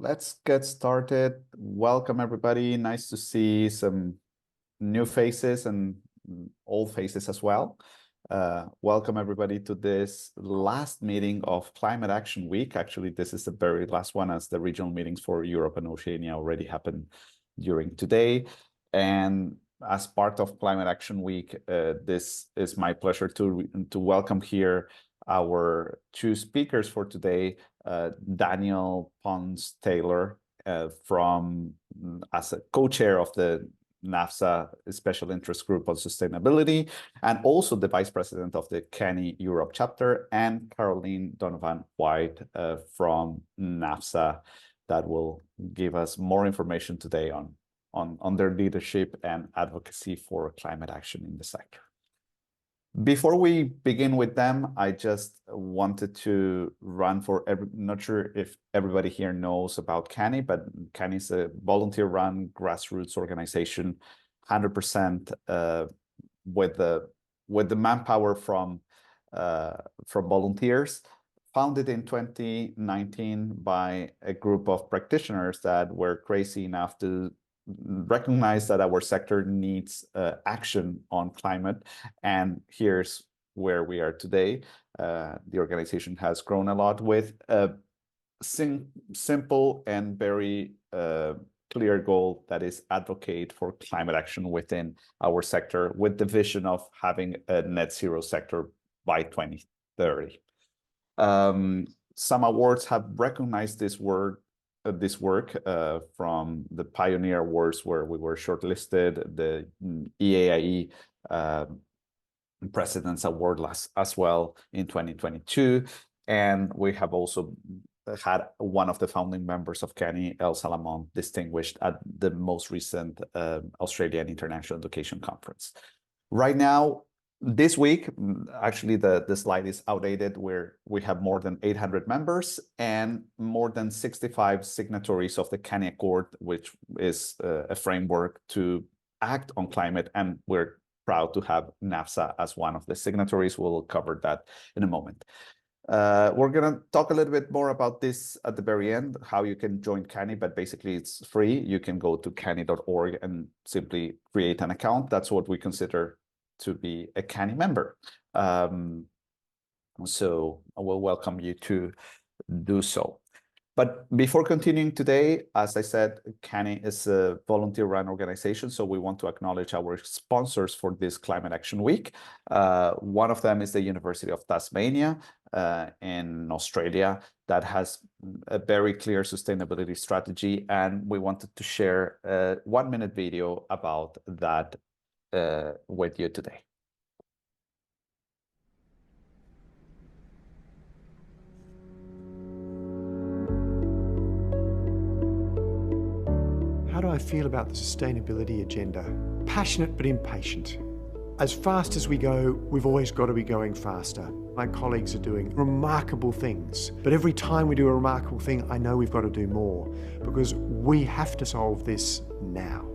let's get started. Welcome, everybody. Nice to see some new faces and old faces as well. Welcome, everybody, to this last meeting of Climate Action Week. Actually, this is the very last one, as the regional meetings for Europe and Oceania already happened during today. And as part of Climate Action Week, this is my pleasure to welcome here our two speakers for today. Daniel Pons Taylor as a co-chair of the NAFSA Special Interest Group on Sustainability, and also the vice president of the CANIE Europe Chapter, and Caroline Donovan White from NAFSA, that will give us more information today on their leadership and advocacy for climate action in the sector. Before we begin with them, I just wanted to run for not sure if everybody here knows about CANIE, but CANIE is a volunteer-run grassroots organization, 100% with the manpower from volunteers, founded in 2019 by a group of practitioners that were crazy enough to recognize that our sector needs action on climate, and here's where we are today. The organization has grown a lot with a simple and very clear goal, that is advocate for climate action within our sector, with the vision of having a net zero sector by 2030. Some awards have recognized this work from the Pioneer Awards, where we were shortlisted, the EAIE President's Award as well in 2022. And we have also had one of the founding members of CANIE, El Salamon, distinguished at the most recent Australian International Education Conference. Right now, this week, actually, the slide is outdated, where we have more than 800 members and more than 65 signatories of the CANIE Accord, which is a framework to act on climate. And we're proud to have NAFSA as one of the signatories. We'll cover that in a moment. We're going to talk a little bit more about this at the very end, how you can join CANIE, but basically it's free. You can go to canie.org and simply create an account. That's what we consider to be a CANIE member. So I will welcome you to do so. But before continuing today, as I said, CANIE is a volunteer-run organization, so we want to acknowledge our sponsors for this Climate Action Week. One of them is the University of Tasmania in Australia, that has a very clear sustainability strategy, and we wanted to share a 1-minute video about that with you today. How do I feel about the sustainability agenda? Passionate but impatient. As fast as we go, we've always got to be going faster. My colleagues are doing remarkable things, but every time we do a remarkable thing, I know we've got to do more, because we have to solve this now.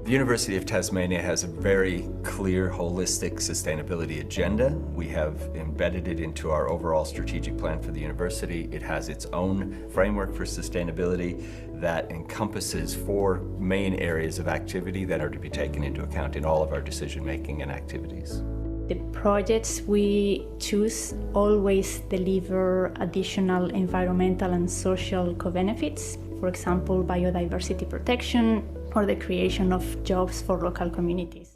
The University of Tasmania has a very clear, holistic sustainability agenda. We have embedded it into our overall strategic plan for the university. It has its own framework for sustainability that encompasses 4 main areas of activity that are to be taken into account in all of our decision-making and activities. The projects we choose always deliver additional environmental and social co-benefits, for example, biodiversity protection, or the creation of jobs for local communities.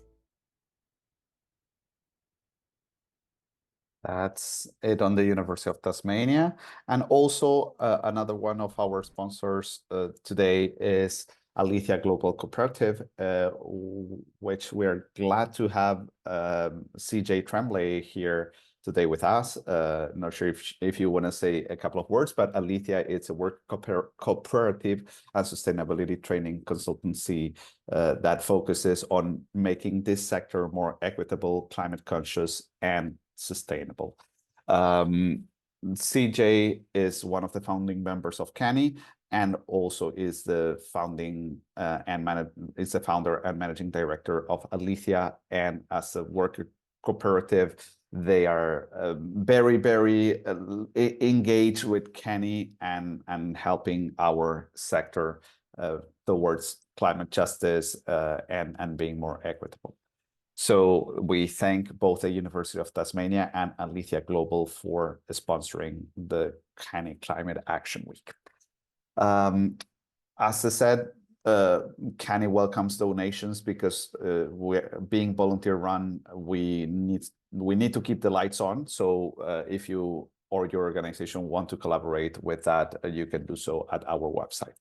That's it on the University of Tasmania. And also another one of our sponsors today is Alethea Global Cooperative, which we're glad to have CJ Tremblay here today with us. Not sure if you want to say a couple of words, but Alethea, it's a work cooperative and sustainability training consultancy that focuses on making this sector more equitable, climate conscious, and sustainable. CJ is one of the founding members of CANIE, and also is the is the founder and managing director of Alethea, and as a worker cooperative, They are very engaged with CANIE and helping our sector towards climate justice and being more equitable. So we thank both the University of Tasmania and Alethea Global for sponsoring the CANIE Climate Action Week. As I said, CANIE welcomes donations because we're being volunteer run. We need to keep the lights on. So if you or your organization want to collaborate with that, you can do so at our website.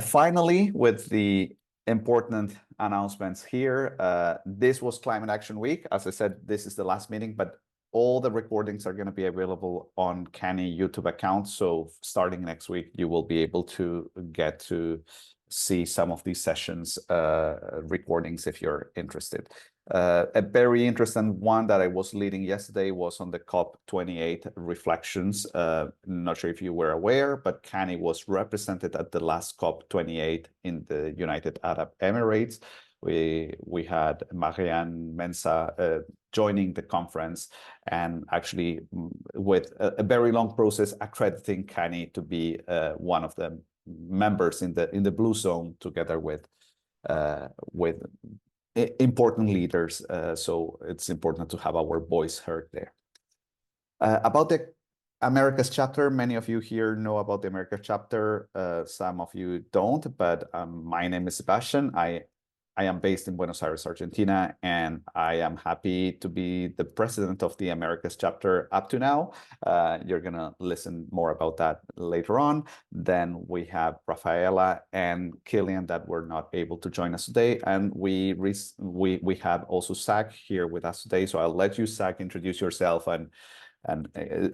Finally, with the important announcements here, this was Climate Action Week. As I said, this is the last meeting, but all the recordings are going to be available on CANIE YouTube account. So starting next week, you will be able to get to see some of these sessions recordings if you're interested. A very interesting one that I was leading yesterday was on the COP28 reflections. Not sure if you were aware, but CANIE was represented at the last COP28 in the United Arab Emirates. We had Marianne Mensah joining the conference and actually with a very long process accrediting CANIE to be one of the members in the blue zone together with important leaders. So it's important to have our voice heard there. About the Americas chapter, many of you here know about the Americas chapter. Some of you don't, but my name is Sebastian. I am based in Buenos Aires, Argentina, and I am happy to be the president of the Americas chapter up to now. You're going to listen more about that later on. Then we have Rafaela and Killian that were not able to join us today. And we have also Zach here with us today. So I'll let you, Zach, introduce yourself and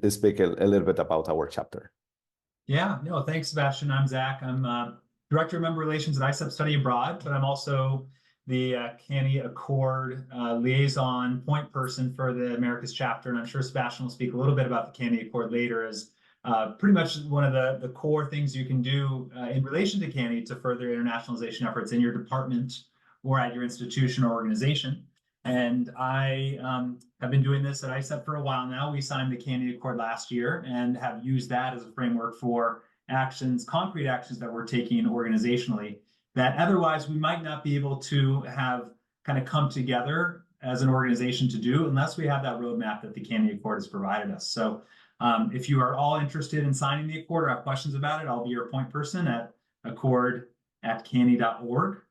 speak a little bit about our chapter. Yeah, no, thanks, Sebastian. I'm Zach. I'm Director of Member Relations at ICEP Study Abroad, but I'm also the CANIE Accord liaison point person for the Americas chapter. And I'm sure Sebastian will speak a little bit about the CANIE Accord later as pretty much one of the core things you can do in relation to CANIE to further internationalization efforts in your department or at your institution or organization. And I have been doing this at ICEP for a while now. We signed the CANIE Accord last year and have used that as a framework for actions, concrete actions that we're taking organizationally that otherwise we might not be able to have kind of come together as an organization to do unless we have that roadmap that the CANIE Accord has provided us. So if you are all interested in signing the Accord or have questions about it, I'll be your point person at accord@canie.org.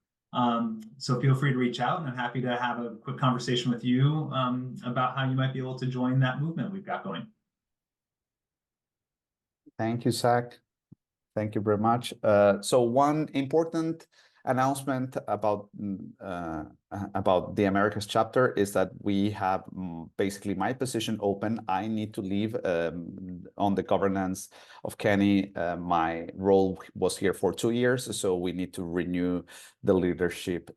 So feel free to reach out, and I'm happy to have a quick conversation with you about how you might be able to join that movement we've got going. Thank you, Zach. Thank you very much. So one important announcement about the Americas chapter is that we have basically my position open. I need to leave on the governance of CANIE. My role was here for 2 years, so we need to renew the leadership,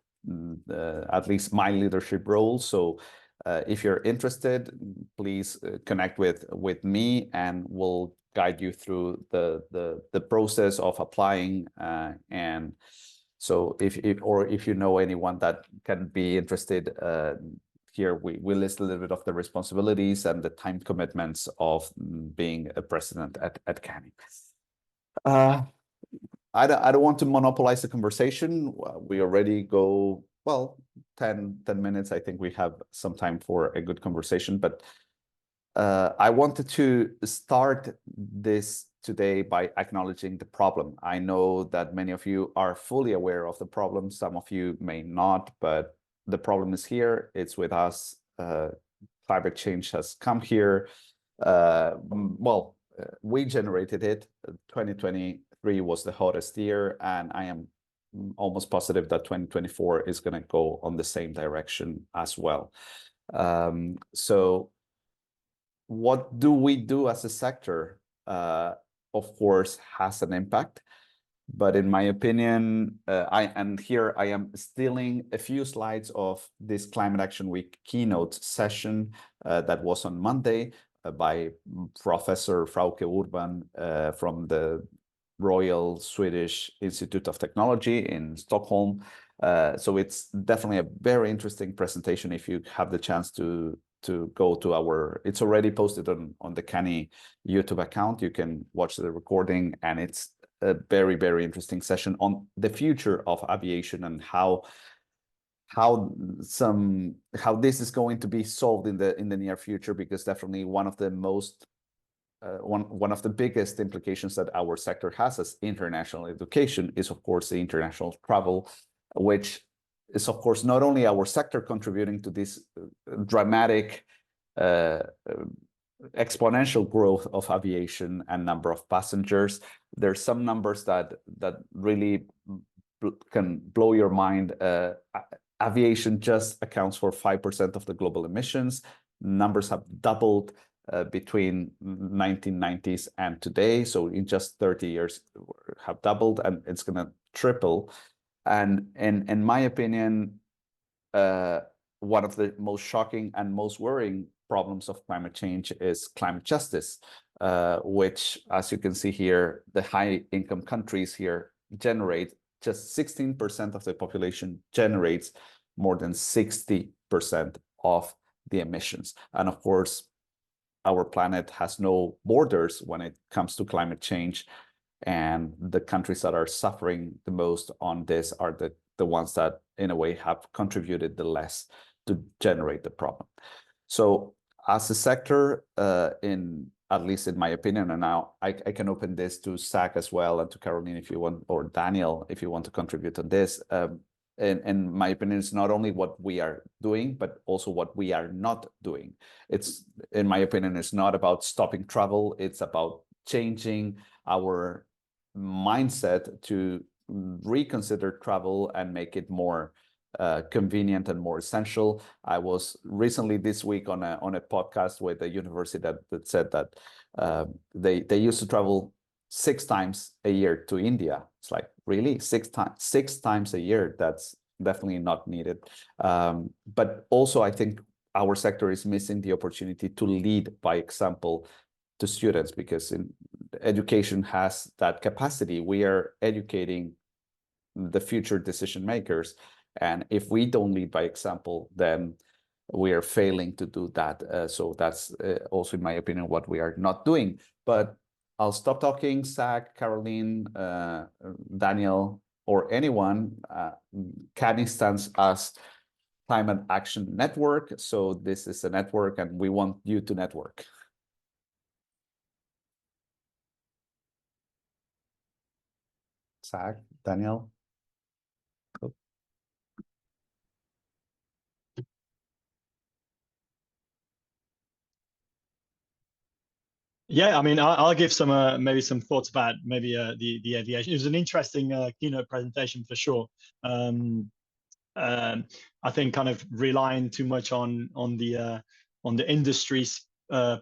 at least my leadership role. So if you're interested, please connect with me and we'll guide you through the process of applying. And so if you know anyone that can be interested, here we list a little bit of the responsibilities and the time commitments of being a president at CANIE. I don't want to monopolize the conversation. We already go, well, 10 minutes. I think we have some time for a good conversation, but I wanted to start this today by acknowledging the problem. I know that many of you are fully aware of the problem. Some of you may not, but the problem is here. It's with us. Climate change has come here. We generated it. 2023 was the hottest year, and I am almost positive that 2024 is going to go on the same direction as well. So what do we do as a sector? Of course, has an impact. But in my opinion, I am stealing a few slides of this Climate Action Week keynote session that was on Monday by Professor Frauke Urban from the Royal Swedish Institute of Technology in Stockholm. So it's definitely a very interesting presentation if you have the chance to to go to our, it's already posted on the CANIE YouTube account. You can watch the recording, and it's a very, very interesting session on the future of aviation and how this is going to be solved in the near future, because definitely one of the most one of the biggest implications that our sector has as international education is, of course, the international travel, which is, of course, not only our sector contributing to this dramatic exponential growth of aviation and number of passengers. There's some numbers that really can blow your mind. Aviation just accounts for 5% of the global emissions. Numbers have doubled between 1990s and today. So in just 30 years have doubled, and it's going to triple. And in my opinion, one of the most shocking and most worrying problems of climate change is climate justice, which, as you can see here, the high income countries here generate just 16% of the population generates more than 60% of the emissions. And of course, our planet has no borders when it comes to climate change. And the countries that are suffering the most on this are the ones that, in a way, have contributed the less to generate the problem. So as a sector, at least in my opinion, and now I can open this to Zach as well, and to Caroline if you want, or Daniel if you want to contribute on this. In my opinion, it's not only what we are doing, but also what we are not doing. It's, in my opinion, it's not about stopping travel. It's about changing our mindset to reconsider travel and make it more convenient and more essential. I was recently this week on a podcast with a university that said that they used to travel 6 times a year to India. It's like, really? 6 times a year? That's definitely not needed. But also, I think our sector is missing the opportunity to lead by example to students, because education has that capacity. We are educating the future decision makers. And if we don't lead by example, then we are failing to do that. So that's also, in my opinion, what we are not doing. But I'll stop talking. Zach, Caroline, Daniel, or anyone. CANIE stands as Climate Action Network. So this is a network, and we want you to network. Zach, Daniel. Yeah, I mean, I'll give some maybe some thoughts about maybe the aviation. It was an interesting keynote presentation for sure. I think kind of relying too much on the industry's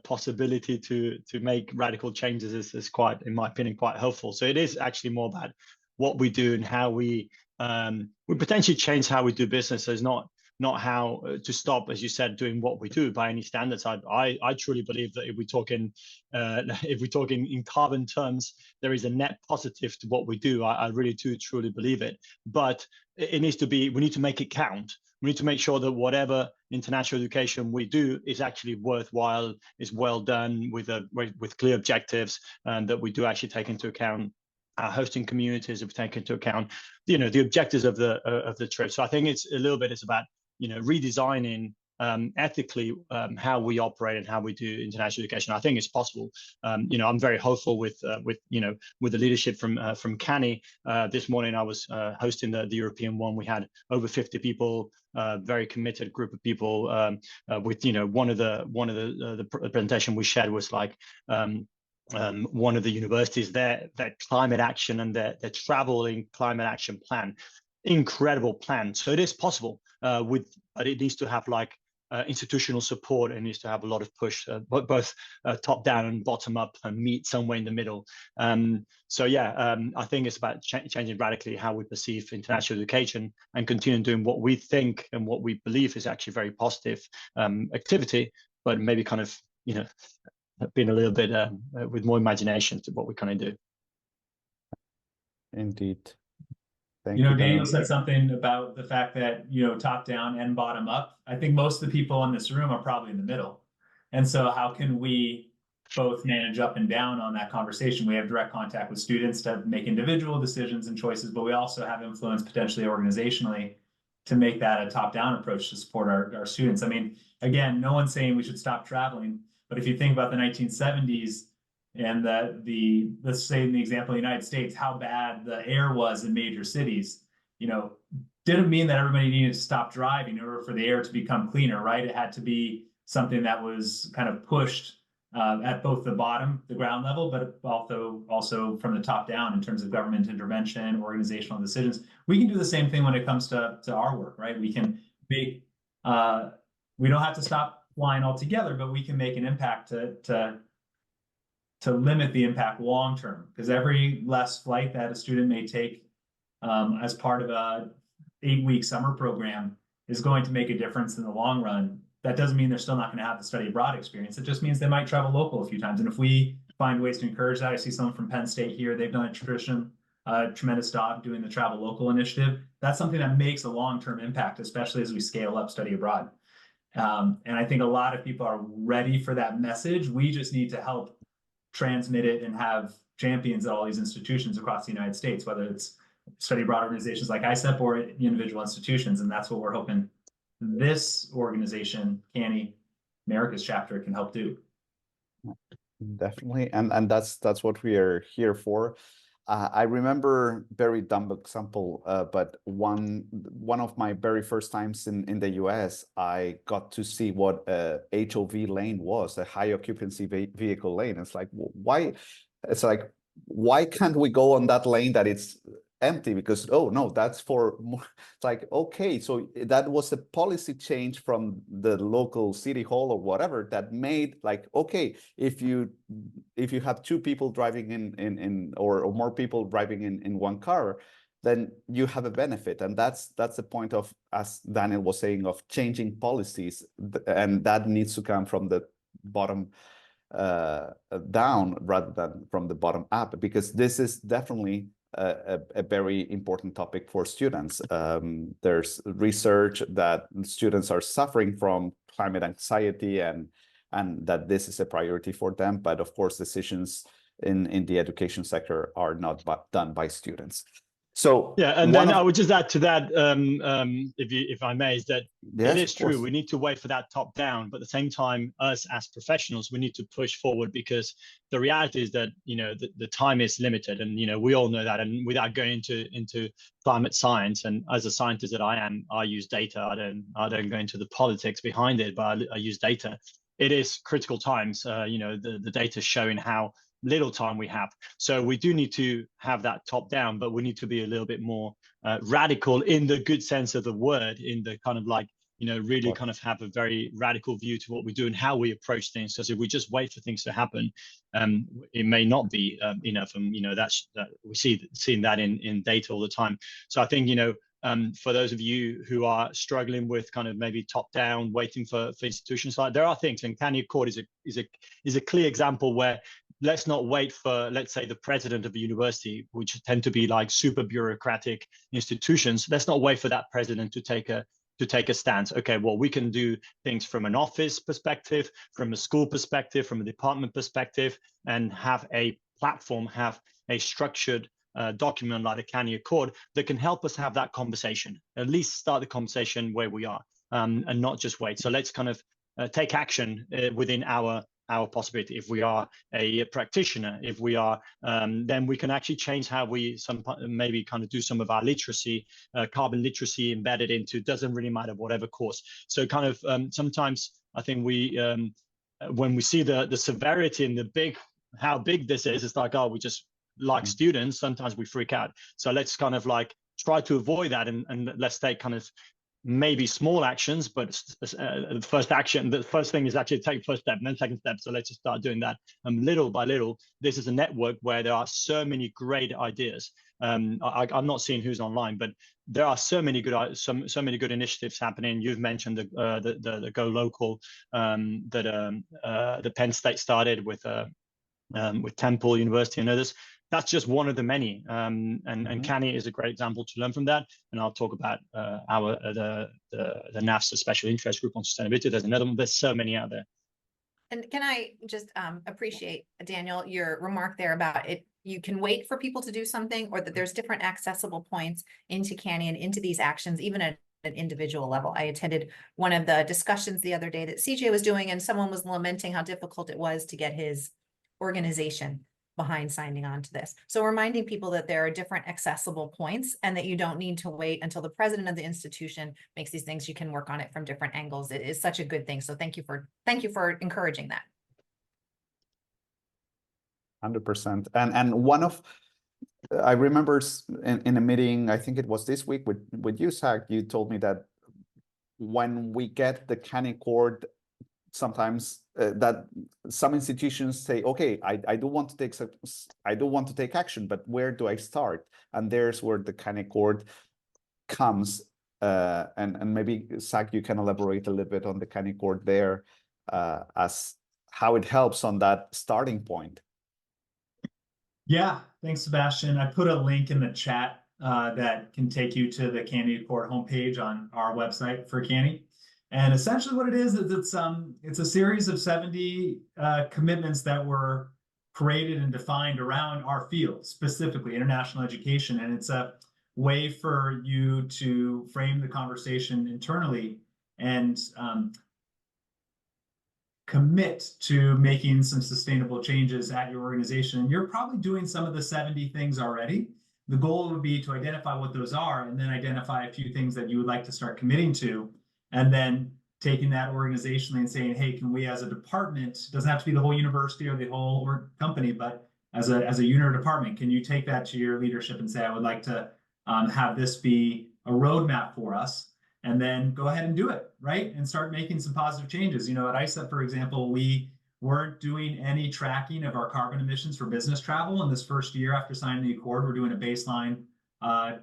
possibility to make radical changes is quite, in my opinion, quite helpful. So it is actually more about what we do and how we potentially change how we do business. So it's not how to stop, as you said, doing what we do by any standards. I truly believe that if we talk in carbon terms, there is a net positive to what we do. I really do truly believe it. But it needs to be, we need to make it count. We need to make sure that whatever international education we do is actually worthwhile, is well done with clear objectives, and that we do actually take into account our hosting communities, if we take into account, the objectives of the trip. So I think it's a little bit, it's about, redesigning ethically how we operate and how we do international education. I think it's possible. I'm very hopeful with the leadership from CANIE. This morning I was hosting the European one. We had over 50 people, very committed group of people. With one of the presentation we shared was like one of the universities, their climate action and their traveling climate action plan. Incredible plan. So it is possible, but it needs to have like institutional support, and needs to have a lot of push, both top down and bottom up, and meet somewhere in the middle. So yeah, I think it's about changing radically how we perceive international education, and continue doing what we think and what we believe is actually very positive activity, but maybe kind of being a little bit with more imagination to what we kind of do. Indeed. Thank you, Daniel Daniel. said something about the fact that, top down and bottom up. I think most of the people in this room are probably in the middle. And so how can we both manage up and down on that conversation? We have direct contact with students to make individual decisions and choices, but we also have influence potentially organizationally to make that a top-down approach to support our students. I mean, again, no one's saying we should stop traveling, but if you think about the 1970s and let's say in the example of the United States, how bad the air was in major cities, didn't mean that everybody needed to stop driving in order for the air to become cleaner, right? It had to be something that was kind of pushed at both the ground level, but also from the top down in terms of government intervention, organizational decisions. We can do the same thing when it comes to our work, right? We can make, we don't have to stop flying altogether, but we can make an impact to limit the impact long term, because every less flight that a student may take as part of a 8-week summer program is going to make a difference in the long run. That doesn't mean they're still not going to have the study abroad experience. It just means they might travel local a few times. And if we find ways to encourage that, I see someone from Penn State here. They've done a tremendous job doing the travel local initiative. That's something that makes a long-term impact, especially as we scale up study abroad. And I think a lot of people are ready for that message. We just need to help transmit it and have champions at all these institutions across the United States, whether it's study abroad organizations like ICEP or individual institutions. And that's what we're hoping this organization, CANIE Americas Chapter, can help do. Definitely, and that's what we are here for. I remember very dumb example, but one of my very first times in the US, I got to see what a HOV lane was, a high occupancy vehicle lane. It's like, why? It's like, why can't we go on that lane that it's empty? Because, oh no, that's for more. It's like, okay, so that was a policy change from the local city hall or whatever that made like, okay, if you have 2 people driving in or more people driving in one car, then you have a benefit. And that's the point of, as Daniel was saying, of changing policies, and that needs to come from the bottom down rather than from the bottom up, because this is definitely a very important topic for students. There's research that students are suffering from climate anxiety and that this is a priority for them. But of course, decisions in the education sector are not done by students. So yeah, and then I would just add to that, if I may, is that it is true. We need to wait for that top down, but at the same time, us as professionals, we need to push forward, because the reality is that the time is limited, and we all know that. And without going into climate science, and as a scientist that I am, I use data. I don't go into the politics behind it, but I use data. It is critical times. The data showing how little time we have. So we do need to have that top down, but we need to be a little bit more radical in the good sense of the word, in the kind of like, really kind of have a very radical view to what we do and how we approach things. Because if we just wait for things to happen, it may not be enough. And, that we seeing that in data all the time. So I think, for those of you who are struggling with kind of maybe top down, waiting for institutions, like there are things, and CANIE Accord is a clear example where let's not wait for, let's say, the president of a university, which tend to be like super bureaucratic institutions. Let's not wait for that president to take a stance. Okay, well, we can do things from an office perspective, from a school perspective, from a department perspective, and have a platform, have a structured document like the CANIE Accord that can help us have that conversation, at least start the conversation where we are, and not just wait. So let's kind of take action within our possibility. If we are a practitioner, if we are, then we can actually change how we maybe kind of do some of our literacy, carbon literacy embedded into, doesn't really matter whatever course. So kind of sometimes I think when we see the severity and how big this is, it's like, oh, we just like students, sometimes we freak out. So let's kind of like try to avoid that, and let's take kind of maybe small actions, but the first thing is actually take first step and then second step. So let's just start doing that little by little. This is a network where there are so many great ideas. I'm not seeing who's online, but there are so many good initiatives happening. You've mentioned the Go Local that the Penn State started with Temple University and others. that's just one of the many. And CANIE is a great example to learn from that. And I'll talk about the NAFSA special interest group on sustainability. There's another one. There's so many out there. And can I just appreciate, Daniel, your remark there about it, you can wait for people to do something, or that there's different accessible points into CANIE and into these actions, even at an individual level. I attended one of the discussions the other day that CJ was doing, and someone was lamenting how difficult it was to get his organization behind signing on to this. So reminding people that there are different accessible points and that you don't need to wait until the president of the institution makes these things. You can work on it from different angles. It is such a good thing. So thank you for encouraging that. 100%. And one of, I remember in a meeting, I think it was this week with you, Zach, you told me that when we get the CANIE Accord, sometimes that some institutions say, okay, I do want to take action, but where do I start? And there's where the CANIE Accord comes. And maybe, Zach, you can elaborate a little bit on the CANIE Accord there as how it helps on that starting point. Yeah, thanks, Sebastian. I put a link in the chat that can take you to the CANIE Accord homepage on our website for CANIE. And essentially what it is it's a series of 70 commitments that were created and defined around our field, specifically international education. And it's a way for you to frame the conversation internally and commit to making some sustainable changes at your organization. And you're probably doing some of the 70 things already. The goal would be to identify what those are and then identify a few things that you would like to start committing to. And then taking that organizationally and saying, hey, can we as a department, doesn't have to be the whole university or the whole company, but as a unit or department, can you take that to your leadership and say, I would like to have this be a roadmap for us, and then go ahead and do it, right? And start making some positive changes. You know, at ISEP, for example, we weren't doing any tracking of our carbon emissions for business travel. In this first year after signing the Accord, we're doing a baseline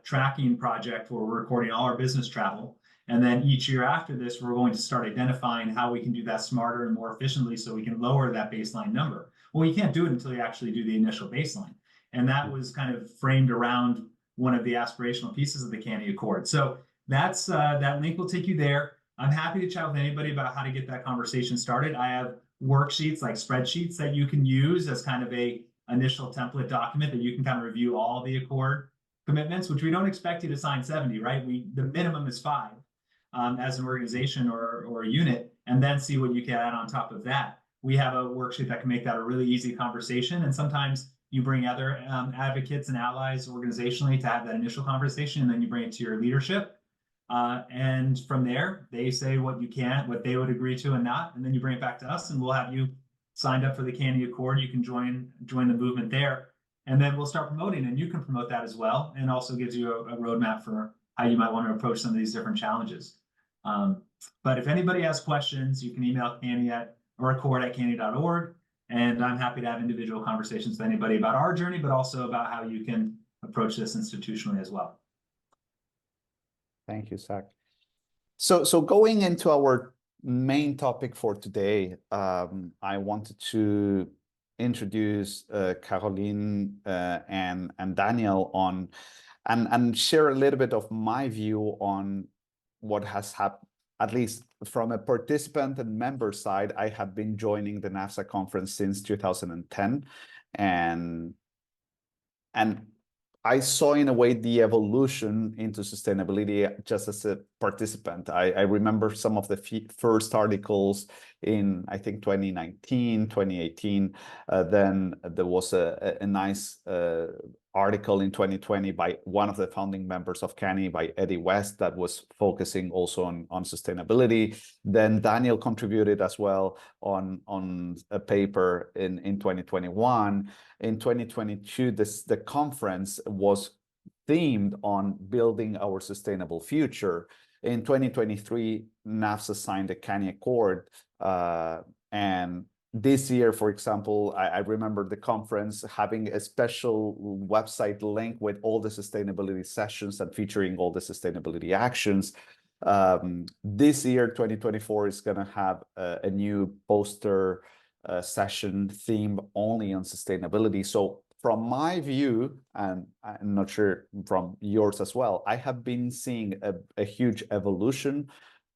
tracking project where we're recording all our business travel. And then each year after this, we're going to start identifying how we can do that smarter and more efficiently so we can lower that baseline number. Well, you can't do it until you actually do the initial baseline. And that was kind of framed around one of the aspirational pieces of the CANIE Accord. So that's that link will take you there. I'm happy to chat with anybody about how to get that conversation started. I have worksheets, like spreadsheets, that you can use as kind of a initial template document that you can kind of review all the Accord commitments, which we don't expect you to sign 70, right? The minimum is 5. As an organization or a unit, and then see what you can add on top of that. We have a worksheet that can make that a really easy conversation. And sometimes you bring other advocates and allies organizationally to have that initial conversation, and then you bring it to your leadership. And from there, they say what they would agree to and not, and then you bring it back to us, and we'll have you signed up for the CANIE Accord. You can join the movement there, and then we'll start promoting, and you can promote that as well, and also gives you a roadmap for how you might want to approach some of these different challenges. But if anybody has questions, you can email CANIE or accord@canie.org. And I'm happy to have individual conversations with anybody about our journey, but also about how you can approach this institutionally as well. Thank you, Zach. So going into our main topic for today, I wanted to introduce Caroline and Daniel on and share a little bit of my view on what has happened. At least from a participant and member side, I have been joining the NAFSA conference since 2010, and I saw in a way the evolution into sustainability just as a participant. I remember some of the first articles in, I think, 2019, 2018. Then there was a nice article in 2020 by one of the founding members of CANIE, by Eddie West, that was focusing also on sustainability. Then Daniel contributed as well on a paper in 2021. In 2022, the conference was themed on building our sustainable future. In 2023, NAFSA signed the CANIE Accord, and this year, for example, I remember the conference having a special website link with all the sustainability sessions and featuring all the sustainability actions. This year, 2024, is going to have a new poster session theme only on sustainability. So from my view, and I'm not sure from yours as well, I have been seeing a huge evolution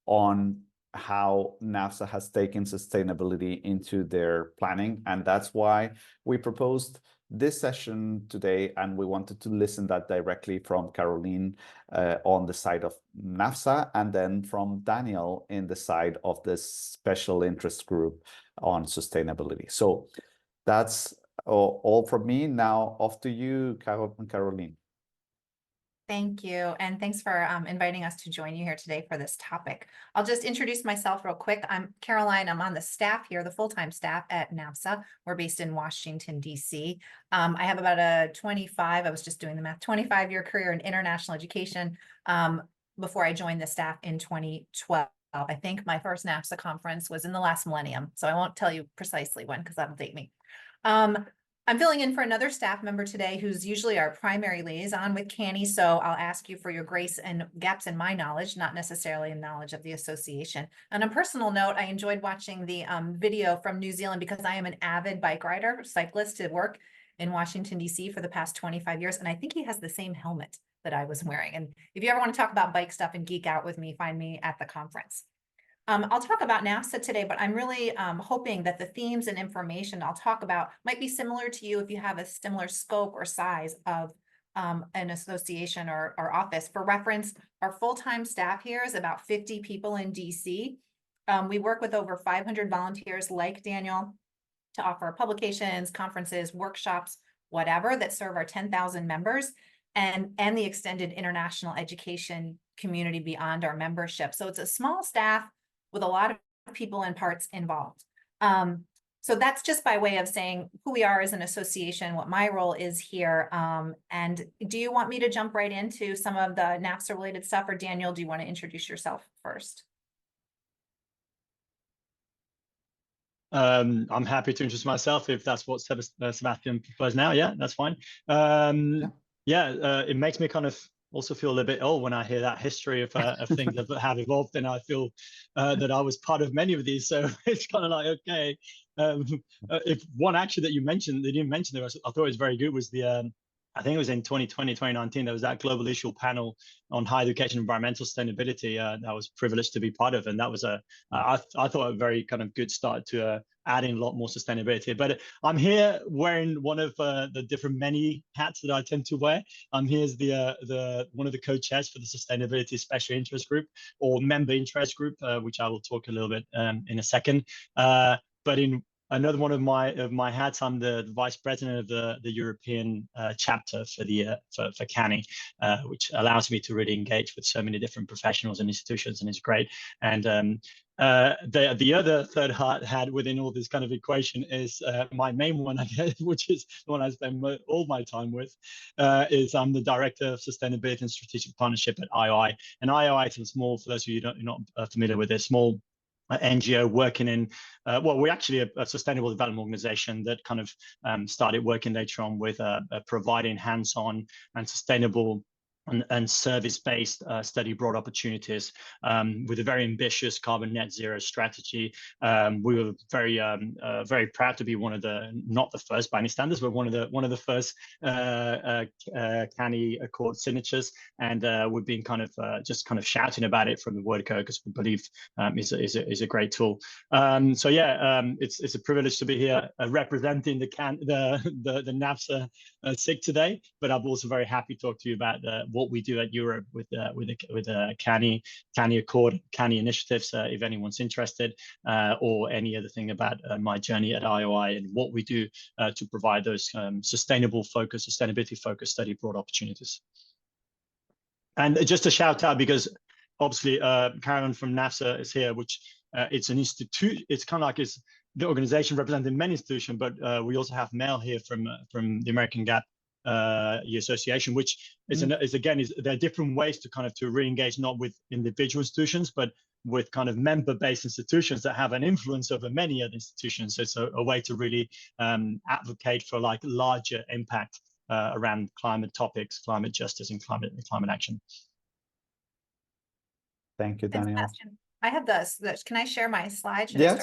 on how NAFSA has taken sustainability into their planning. And that's why we proposed this session today, and we wanted to listen that directly from Caroline on the side of NAFSA, and then from Daniel in the side of the special interest group on sustainability. So that's all from me. Now off to you, Caroline. Thank you. And thanks for inviting us to join you here today for this topic. I'll just introduce myself real quick. I'm Caroline. I'm on the staff here, the full-time staff at NAFSA. We're based in Washington, D.C. I have about a 25, I was just doing the math, 25-year career in international education before I joined the staff in 2012. I think my first NAFSA conference was in the last millennium, so I won't tell you precisely when because that'll date me. I'm filling in for another staff member today who's usually our primary liaison with CANIE, so I'll ask you for your grace and gaps in my knowledge, not necessarily in knowledge of the association. On a personal note, I enjoyed watching the video from New Zealand because I am an avid bike rider, cyclist to work in Washington, D.C. for the past 25 years, and I think he has the same helmet that I was wearing. And if you ever want to talk about bike stuff and geek out with me, find me at the conference. I'll talk about NAFSA today, but I'm really hoping that the themes and information I'll talk about might be similar to you if you have a similar scope or size of an association or office. For reference, our full-time staff here is about 50 people in DC. We work with over 500 volunteers like Daniel to offer publications, conferences, workshops, whatever that serve our 10,000 members and the extended international education community beyond our membership. So it's a small staff with a lot of people and parts involved. So that's just by way of saying who we are as an association, what my role is here. And do you want me to jump right into some of the NAFSA related stuff, or Daniel, do you want to introduce yourself first? I'm happy to introduce myself if that's what Sebastian prefers now. Yeah, that's fine. It makes me kind of also feel a little bit old when I hear that history of things that have evolved, and I feel that I was part of many of these. So it's kind of like, okay, if one actually that you mentioned, that you didn't mention, I thought it was very good, was the I think it was in 2020, 2019, there was that global issue panel on higher education and environmental sustainability that I was privileged to be part of. And that was I thought a very kind of good start to adding a lot more sustainability. But I'm here wearing one of the different many hats that I tend to wear. I'm here as the one of the co-chairs for the Sustainability Special Interest Group, or Member Interest Group, which I will talk a little bit in a second. But in another one of my hats, I'm the vice president of the European chapter for for CANIE, which allows me to really engage with so many different professionals and institutions, and it's great. And the other third hat within all this kind of equation is my main one, I guess, which is the one I spend all my time with. Is I'm the director of sustainability and strategic partnership at IOI, and IOI is a small, for those of you who are not familiar with it, small NGO working in, we're actually a sustainable development organization that kind of started working later on with providing hands-on and sustainable and service-based study abroad opportunities with a very ambitious carbon net zero strategy. We were very proud to be one of the, not the first by any standards, but one of the first CANIE Accord signatures, and we've been kind of just kind of shouting about it from the word go, because we believe is a great tool. So yeah, it's a privilege to be here representing the NAFSA SIG today, but I'm also very happy to talk to you about what we do at Europe with CANIE Accord, CANIE initiatives, if anyone's interested, or any other thing about my journey at IOI and what we do to provide those sustainability focused study abroad opportunities. And just a shout out, because obviously Caroline from NAFSA is here, which it's an institute. It's kind of like it's the organization representing many institutions, but we also have Mel here from the American Gap Association, which is there are different ways to re-engage, not with individual institutions, but with kind of member-based institutions that have an influence over many other institutions. So it's a way to really advocate for like larger impact around climate topics, climate justice, and climate action. Thank you, Daniel. I have the can I share my slide? Should yes. I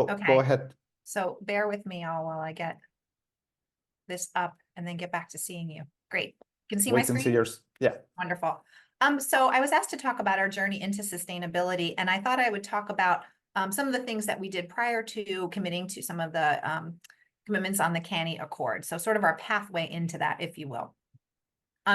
start that? Go ahead. So bear with me all while I get this up and then get back to seeing you. Great. You can see We my can screen? see yours. Yeah. Wonderful. So I was asked to talk about our journey into sustainability, and I thought I would talk about some of the things that we did prior to committing to some of the commitments on the CANIE Accord. So sort of our pathway into that, if you will.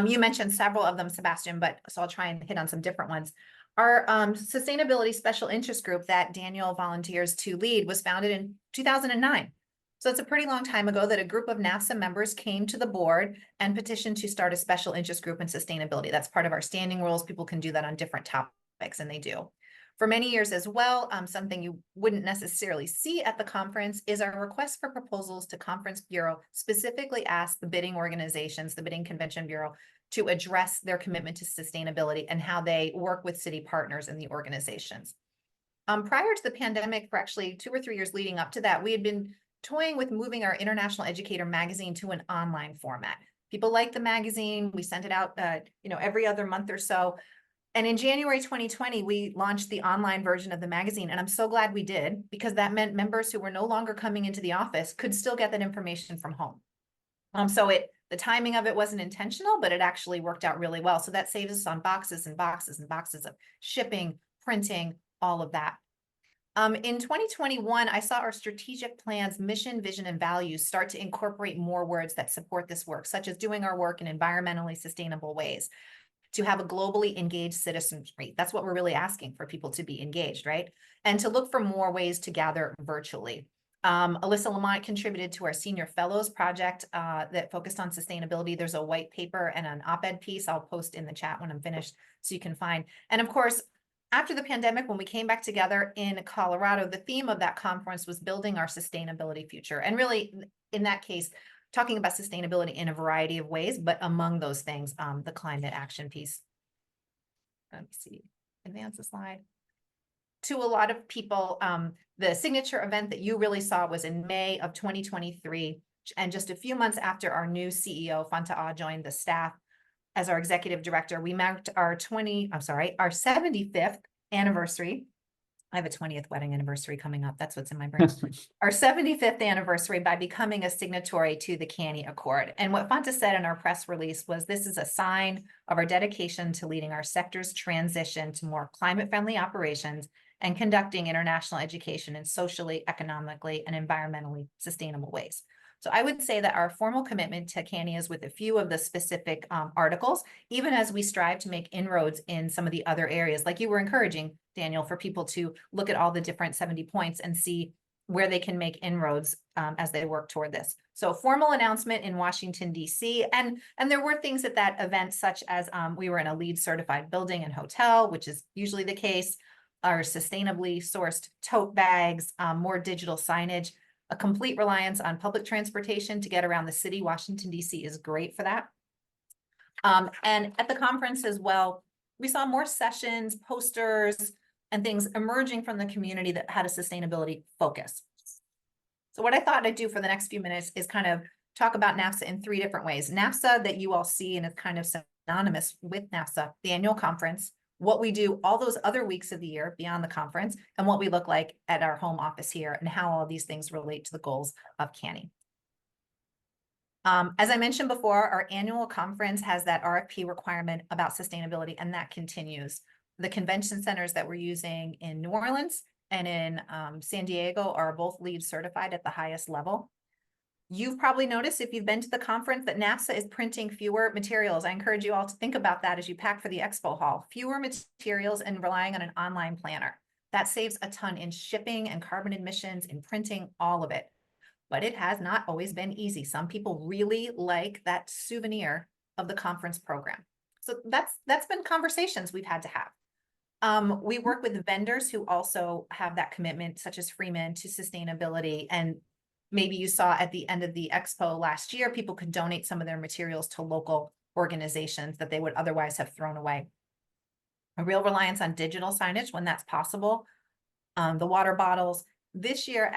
You mentioned several of them, Sebastian, but so I'll try and hit on some different ones. Our sustainability special interest group that Daniel volunteers to lead was founded in 2009. So it's a pretty long time ago that a group of NAFSA members came to the board and petitioned to start a special interest group in sustainability. That's part of our standing rules. People can do that on different topics, and they do. For many years as well, something you wouldn't necessarily see at the conference is our request for proposals to Conference Bureau specifically ask the bidding organizations, the Bidding Convention Bureau, to address their commitment to sustainability and how they work with city partners in the organizations. Prior to the pandemic, for actually 2 or 3 years leading up to that, we had been toying with moving our International Educator magazine to an online format. People like the magazine. We sent it out, every other month or so. And in January 2020, we launched the online version of the magazine. And I'm so glad we did, because that meant members who were no longer coming into the office could still get that information from home. The timing of it wasn't intentional, but it actually worked out really well. So that saves us on boxes and boxes and boxes of shipping, printing, all of that. In 2021, I saw our strategic plans, mission, vision, and values start to incorporate more words that support this work, such as doing our work in environmentally sustainable ways, to have a globally engaged citizenry. That's what we're really asking for, people to be engaged, right? And to look for more ways to gather virtually. Alyssa Lamont contributed to our Senior Fellows project that focused on sustainability. There's a white paper and an op-ed piece I'll post in the chat when I'm finished so you can find. And of course, after the pandemic, when we came back together in Colorado, the theme of that conference was building our sustainability future. And really, in that case, talking about sustainability in a variety of ways, but among those things, the climate action piece. Let me see, advance the slide. To a lot of people, the signature event that you really saw was in May of 2023. And just a few months after our new CEO, Fanta joined the staff as our executive director, we marked our 75th anniversary. I have a 20th wedding anniversary coming up. That's what's in my brain. Our 75th anniversary by becoming a signatory to the CANIE Accord. And what Fanta said in our press release was, this is a sign of our dedication to leading our sector's transition to more climate-friendly operations and conducting international education in socially, economically, and environmentally sustainable ways. So I would say that our formal commitment to CANIE is with a few of the specific articles, even as we strive to make inroads in some of the other areas, like you were encouraging, Daniel, for people to look at all the different 70 points and see where they can make inroads as they work toward this. So formal announcement in Washington, D.C. And there were things at that event, such as we were in a LEED certified building and hotel, which is usually the case, our sustainably sourced tote bags, more digital signage. A complete reliance on public transportation to get around the city. Washington, D.C. is great for that. And at the conference as well, we saw more sessions, posters, and things emerging from the community that had a sustainability focus. So what I thought I'd do for the next few minutes is kind of talk about NAFSA in 3 different ways. NAFSA that you all see and is kind of synonymous with NAFSA, the annual conference, what we do all those other weeks of the year beyond the conference, and what we look like at our home office here, and how all these things relate to the goals of CANIE. As I mentioned before, our annual conference has that RFP requirement about sustainability, and that continues. The convention centers that we're using in New Orleans and in San Diego are both LEED certified at the highest level. You've probably noticed, if you've been to the conference, that NAFSA is printing fewer materials. I encourage you all to think about that as you pack for the expo hall. Fewer materials and relying on an online planner. That saves a ton in shipping and carbon emissions, in printing, all of it. But it has not always been easy. Some people really like that souvenir of the conference program. So that's been conversations we've had to have. We work with vendors who also have that commitment, such as Freeman, to sustainability. And maybe you saw at the end of the expo last year, people could donate some of their materials to local organizations that they would otherwise have thrown away. A real reliance on digital signage when that's possible. The water bottles. This year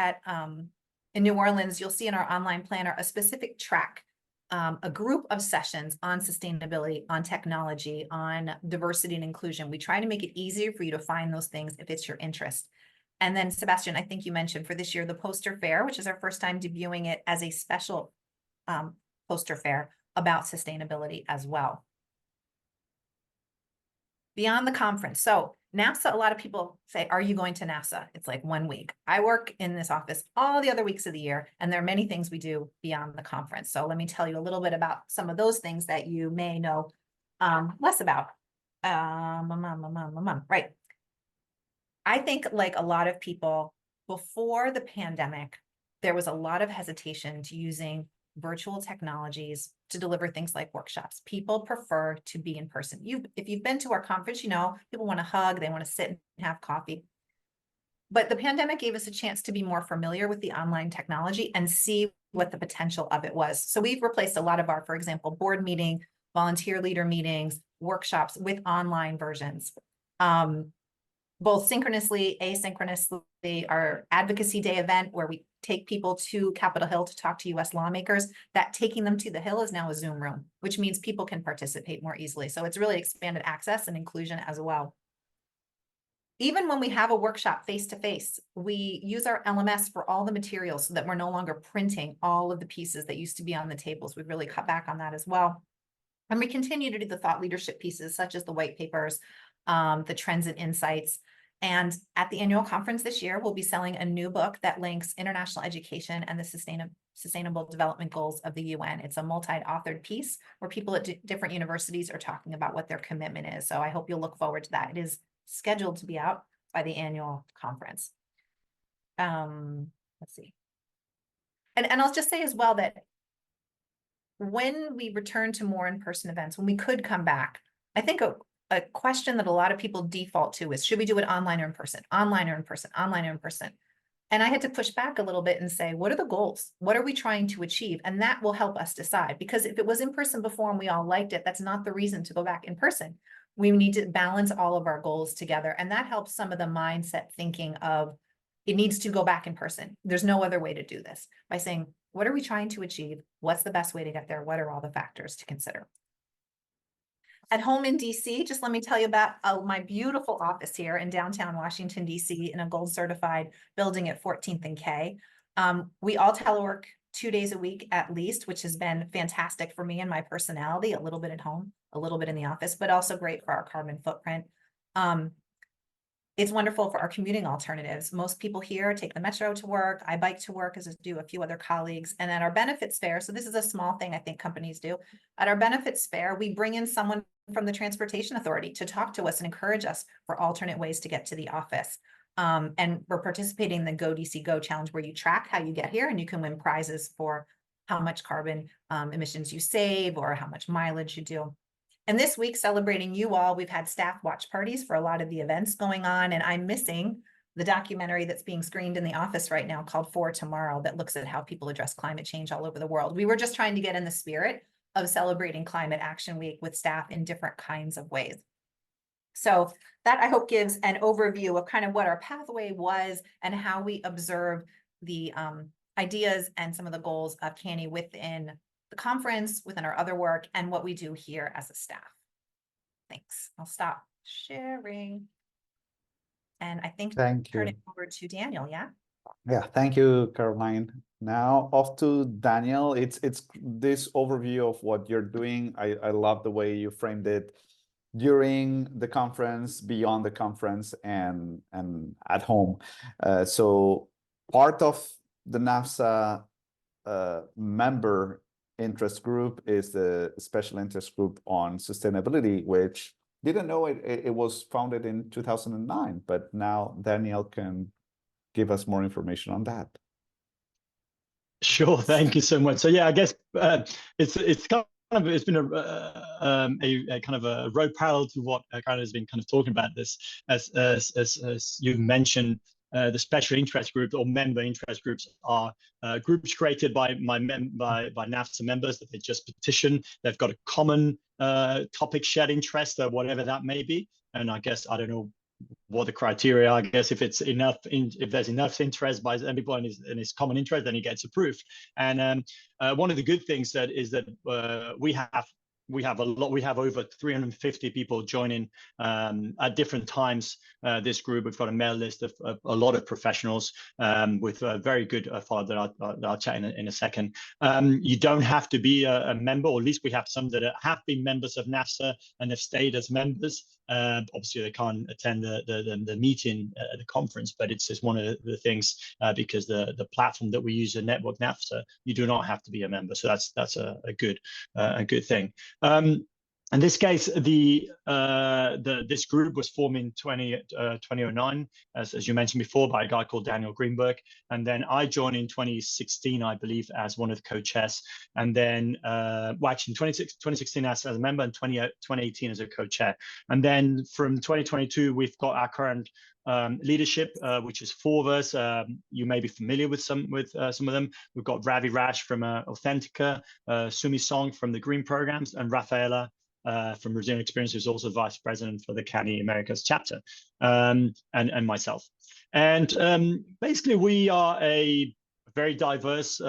in New Orleans, you'll see in our online planner a specific track, a group of sessions on sustainability, on technology, on diversity and inclusion. We try to make it easier for you to find those things if it's your interest. And then, Sebastian, I think you mentioned for this year, the poster fair, which is our first time debuting it as a special poster fair about sustainability as well. Beyond the conference. So NAFSA, a lot of people say, are you going to NAFSA? It's like 1 week. I work in this office all the other weeks of the year, and there are many things we do beyond the conference. So let me tell you a little bit about some of those things that you may know less about. Right. I think, like a lot of people, before the pandemic, there was a lot of hesitation to using virtual technologies to deliver things like workshops. People prefer to be in person. If you've been to our conference, you know, people want to hug, they want to sit and have coffee. But the pandemic gave us a chance to be more familiar with the online technology and see what the potential of it was. So we've replaced a lot of our, for example, board meeting, volunteer leader meetings, workshops with online versions. Both synchronously, asynchronously. Our advocacy day event where we take people to Capitol Hill to talk to US lawmakers, that taking them to the Hill is now a Zoom room, which means people can participate more easily. So it's really expanded access and inclusion as well. Even when we have a workshop face-to-face, we use our LMS for all the materials so that we're no longer printing all of the pieces that used to be on the tables. We've really cut back on that as well. And we continue to do the thought leadership pieces, such as the white papers, the trends and insights. And at the annual conference this year, we'll be selling a new book that links international education and the sustainable development goals of the UN. It's a multi-authored piece where people at different universities are talking about what their commitment is. So I hope you'll look forward to that. It is scheduled to be out by the annual conference. Let's see. And I'll just say as well that when we return to more in-person events, when we could come back, I think a question that a lot of people default to is, should we do it online or in person, online or in person, online or in person? And I had to push back a little bit and say, what are the goals? What are we trying to achieve? And that will help us decide, because if it was in person before and we all liked it, that's not the reason to go back in person. We need to balance all of our goals together. And that helps some of the mindset thinking of, it needs to go back in person. There's no other way to do this, by saying, what are we trying to achieve? What's the best way to get there? What are all the factors to consider? At home in DC, just let me tell you about my beautiful office here in downtown Washington, DC, in a gold certified building at 14th and K. We all telework 2 days a week at least, which has been fantastic for me and my personality, a little bit at home, a little bit in the office, but also great for our carbon footprint. It's wonderful for our commuting alternatives. Most people here take the metro to work. I bike to work, as do a few other colleagues. And at our benefits fair, so this is a small thing I think companies do. At our benefits fair, we bring in someone from the Transportation Authority to talk to us and encourage us for alternate ways to get to the office. And we're participating in the Go DC Go Challenge, where you track how you get here and you can win prizes for how much carbon emissions you save or how much mileage you do. And this week, celebrating you all, we've had staff watch parties for a lot of the events going on. And I'm missing the documentary that's being screened in the office right now called For Tomorrow, that looks at how people address climate change all over the world. We were just trying to get in the spirit of celebrating Climate Action Week with staff in different kinds of ways. So that, I hope, gives an overview of kind of what our pathway was and how we observe the ideas and some of the goals of CANIE within the conference, within our other work, and what we do here as a staff. Thanks. I'll stop sharing. And I think turn it over to Daniel, yeah? Yeah, thank you, Caroline. Now off to Daniel. It's this overview of what you're doing. I love the way you framed it during the conference, beyond the conference, and at home. So part of the NAFSA member interest group is the special interest group on sustainability, which didn't know it was founded in 2009, but now Daniel can give us more information on that. Sure, thank you so much. So yeah, I guess it's been a kind of a road parallel to what Karen has been kind of talking about. This as you mentioned. The special interest groups or member interest groups are groups created by NAFSA members that they just petition. They've got a common topic, shared interest, whatever that may be. And I guess, I don't know what the criteria, I guess if it's enough, if there's enough interest by everyone in his common interest, then he gets approved. And one of the good things is that we have we have a lot. We have over 350 people joining at different times. This group, we've got a mail list of a lot of professionals with a very good follow that I'll chat in a second. You don't have to be a member, or at least we have some that have been members of NAFSA and have stayed as members. Obviously, they can't attend the meeting at the conference, but it's just one of the things because the platform that we use, the network NAFSA, you do not have to be a member. So that's a good thing. In this case, this group was formed in 2009, as you mentioned before, by a guy called Daniel Greenberg. And then I joined in 2016, I believe, as one of the co-chairs. And then, well, actually in 2016 as a member, and 2018 as a co-chair. And then from 2022, we've got our current leadership, which is 4 of us. You may be familiar with some of them. We've got Ravi Raj from Authentica, Sumi Song from the Green Programs, and Rafaela from Resilient Experience, who's also vice president for the CANIE Americas Chapter, and myself. And basically, we are a very diverse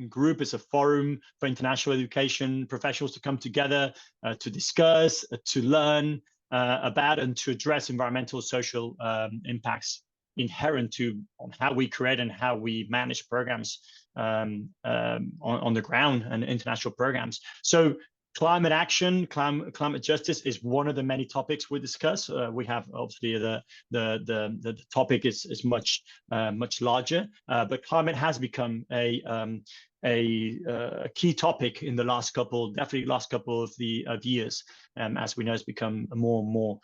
group. It's a forum for international education professionals to come together to discuss, to learn about, and to address environmental, social impacts inherent on how we create and how we manage programs on the ground and international programs. So climate action, climate justice is one of the many topics we discuss. We have obviously the topic is much larger, but climate has become a key topic in the last couple of years, as we know, it's become more and more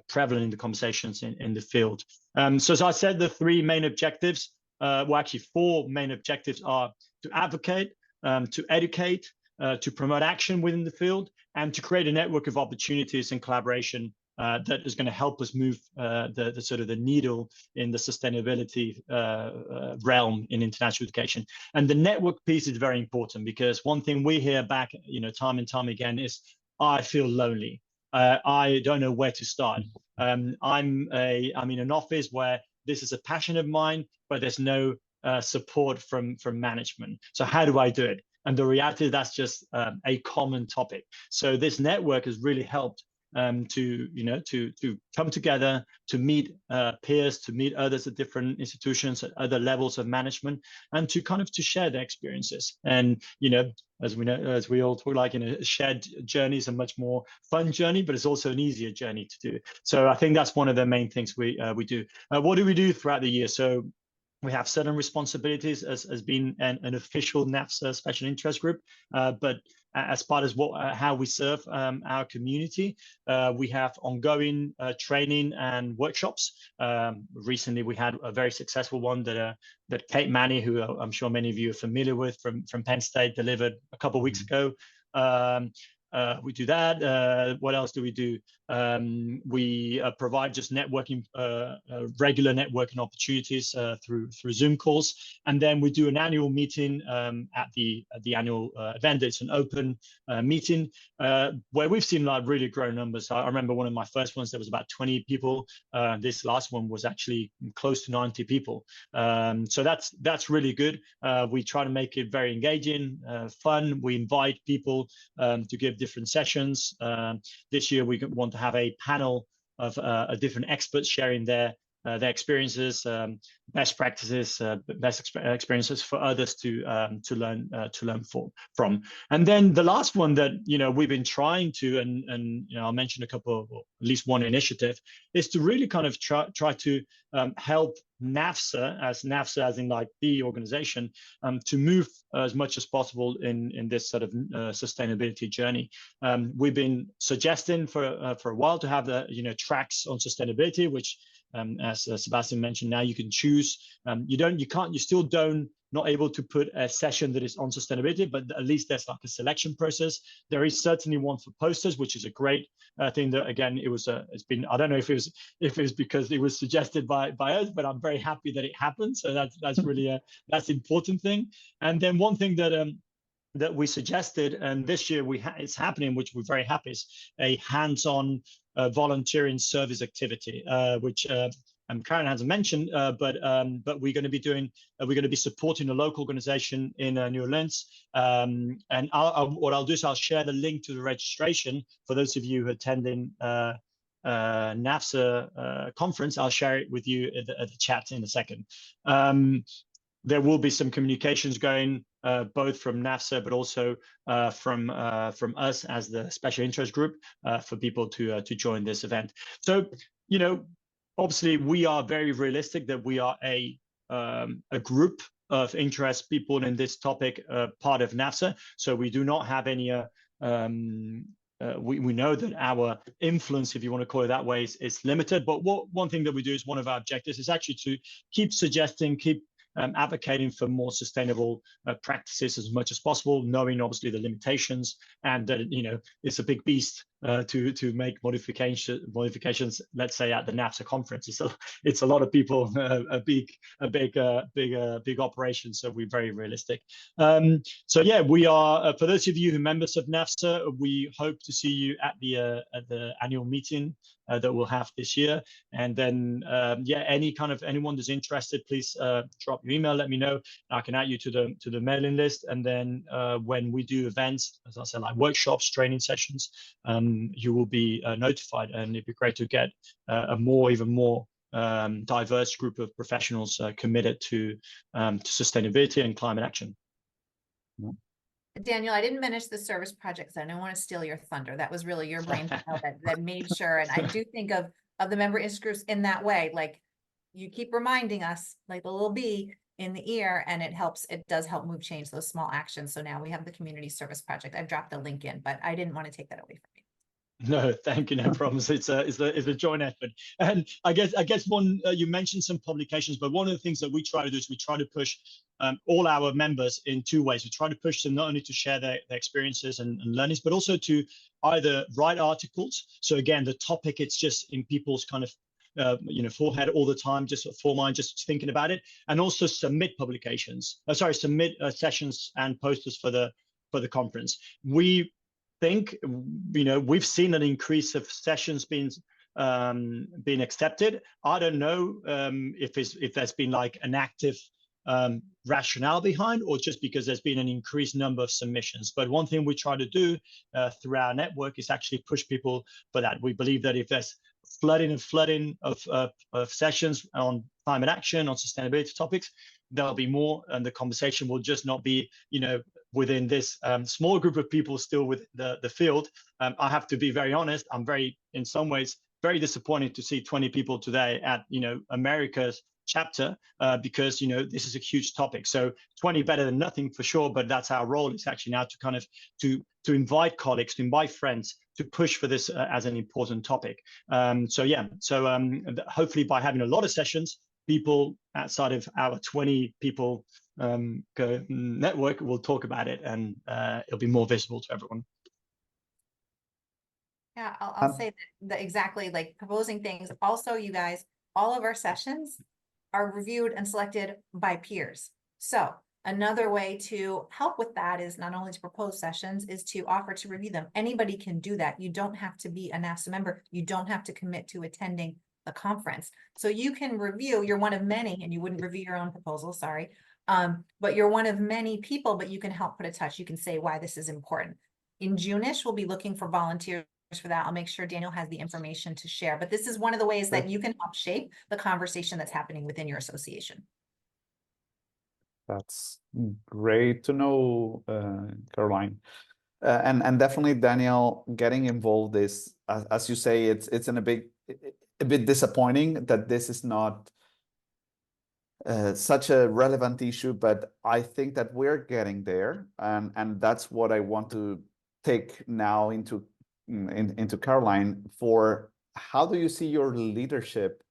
prevalent in the conversations in the field. So as I said, the 3 main objectives, well, actually 4 main objectives are to advocate, to educate, to promote action within the field, and to create a network of opportunities and collaboration that is going to help us move the sort of the needle in the sustainability realm in international education. And the network piece is very important, because one thing we hear back, time and time again is, I feel lonely. I don't know where to start. I'm in an office where this is a passion of mine, but there's no support from management. So how do I do it? And the reality is that's just a common topic. So this network has really helped to come together, to meet peers, to meet others at different institutions, at other levels of management, and to share their experiences. And as we all talk, like shared journey is a much more fun journey, but it's also an easier journey to do. So I think that's one of the main things we do. What do we do throughout the year? So we have certain responsibilities as being an official NAFSA special interest group, but as part of how we serve our community, we have ongoing training and workshops. Recently, we had a very successful one that Kate Manny, who I'm sure many of you are familiar with from Penn State, delivered a couple of weeks ago. We do that. What else do we do? We provide just networking, regular networking opportunities through Zoom calls, and then we do an annual meeting at the annual event. It's an open meeting where we've seen like really grow numbers. I remember one of my first ones, there was about 20 people. This last one was actually close to 90 people. So that's really good. We try to make it very engaging, fun. We invite people to give different sessions. This year we want to have a panel of different experts sharing their experiences, best practices, best experiences for others to learn from. And then the last one that we've been trying to, and I'll mention a couple, or at least one initiative, is to really kind of try to help NAFSA as in like the organization to move as much as possible in this sort of sustainability journey. We've been suggesting for a while to have the tracks on sustainability, which as Sebastian mentioned, now you can choose. You still not able to put a session that is on sustainability, but at least there's like a selection process. There is certainly one for posters, which is a great thing. That again, it's been, I don't know if it was because it was suggested by us, but I'm very happy that it happened. So that's really that's the important thing. And then one thing that we suggested, and this year it's happening, which we're very happy, is a hands-on volunteering service activity, which Karen hasn't mentioned, but we're going to be doing, we're going to be supporting a local organization in New Orleans. And what I'll do is I'll share the link to the registration for those of you attending NAFSA conference. I'll share it with you at the chat in a second. There will be some communications going both from NAFSA, but also from us as the special interest group for people to join this event. So, you know, obviously we are very realistic that we are a group of interest people in this topic, part of NAFSA. So we do not have any. We know that our influence, if you want to call it that way, is limited. But one thing that we do is one of our objectives is actually to keep suggesting, keep advocating for more sustainable practices as much as possible, knowing obviously the limitations, and that, you know, it's a big beast to make modifications. Let's say at the NAFSA conference, it's a lot of people, a big operation. So we're very realistic. So yeah, we are. For those of you who are members of NAFSA, we hope to see you at the annual meeting that we'll have this year. And then yeah, anyone that's interested, please drop your email, let me know. I can add you to the mailing list. And then when we do events, as I said, like workshops, training sessions, you will be notified, and it'd be great to get even more diverse group of professionals committed to sustainability and climate action. Daniel, I didn't finish the service projects. I don't want to steal your thunder. That was really your brain that made sure. And I do think of the member interest groups in that way. Like, you keep reminding us, like the little bee in the ear, and it does help move change, those small actions. So now we have the community service project. I've dropped the link in, but I didn't want to take that away from you. No, thank you. No problems. It's a joint effort. And I guess one, you mentioned some publications, but one of the things that we try to do is we try to push all our members in two ways. We try to push them not only to share their experiences and learnings, but also to either write articles. So again, the topic, it's just in people's kind of forehead all the time, just for mind, just thinking about it, and also submit publications. Submit sessions and posters for the conference. We think, we've seen an increase of sessions being accepted. I don't know if there's been like an active rationale behind, or just because there's been an increased number of submissions. But one thing we try to do through our network is actually push people for that. We believe that if there's flooding of sessions on climate action, on sustainability topics, there'll be more, and the conversation will just not be, within this small group of people still with the field. I have to be very honest. I'm in some ways, very disappointed to see 20 people today at, America's chapter, because, this is a huge topic. So 20 better than nothing for sure, but that's our role. It's actually now to kind of, to invite colleagues, to invite friends, to push for this as an important topic. So yeah, hopefully by having a lot of sessions, people outside of our 20 people network will talk about it, and it'll be more visible to everyone. Yeah, I'll say that exactly, like proposing things. Also, you guys, all of our sessions are reviewed and selected by peers. So another way to help with that is not only to propose sessions, is to offer to review them. Anybody can do that. You don't have to be a NAFSA member. You don't have to commit to attending the conference. So you can review, you're one of many, and you wouldn't review your own proposal, sorry. But you're one of many people, but you can help put a touch. You can say why this is important. In June-ish, we'll be looking for volunteers for that. I'll make sure Daniel has the information to share, but this is one of the ways that you can help shape the conversation that's happening within your association. That's great to know, Caroline. And definitely, Daniel, getting involved is, as you say, it's a bit disappointing that this is not such a relevant issue, but I think that we're getting there, and that's what I want to take now into Caroline. For how do you see your leadership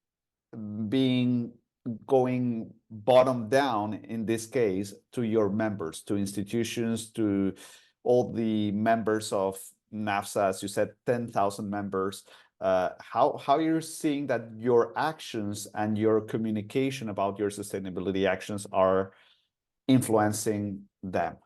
going bottom down, in this case, to your members, to institutions, to all the members of NAFSA, as you said, 10,000 members. How you're seeing that your actions and your communication about your sustainability actions are influencing them?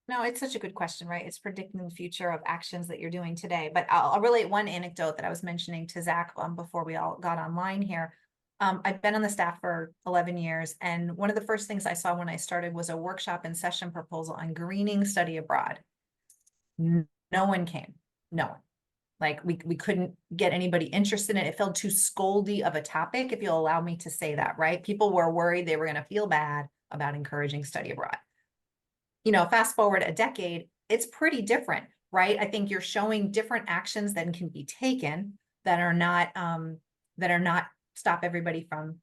No, it's such a good question, right? It's predicting the future of actions that you're doing today. But I'll relate one anecdote that I was mentioning to Zach before we all got online here. I've been on the staff for 11 years, and one of the first things I saw when I started was a workshop and session proposal on greening study abroad. No one came. No one. Like we couldn't get anybody interested in it. It felt too scoldy of a topic, if you'll allow me to say that, right? People were worried they were going to feel bad about encouraging study abroad. You know, fast forward a decade, it's pretty different, right? I think you're showing different actions that can be taken that are not stop everybody from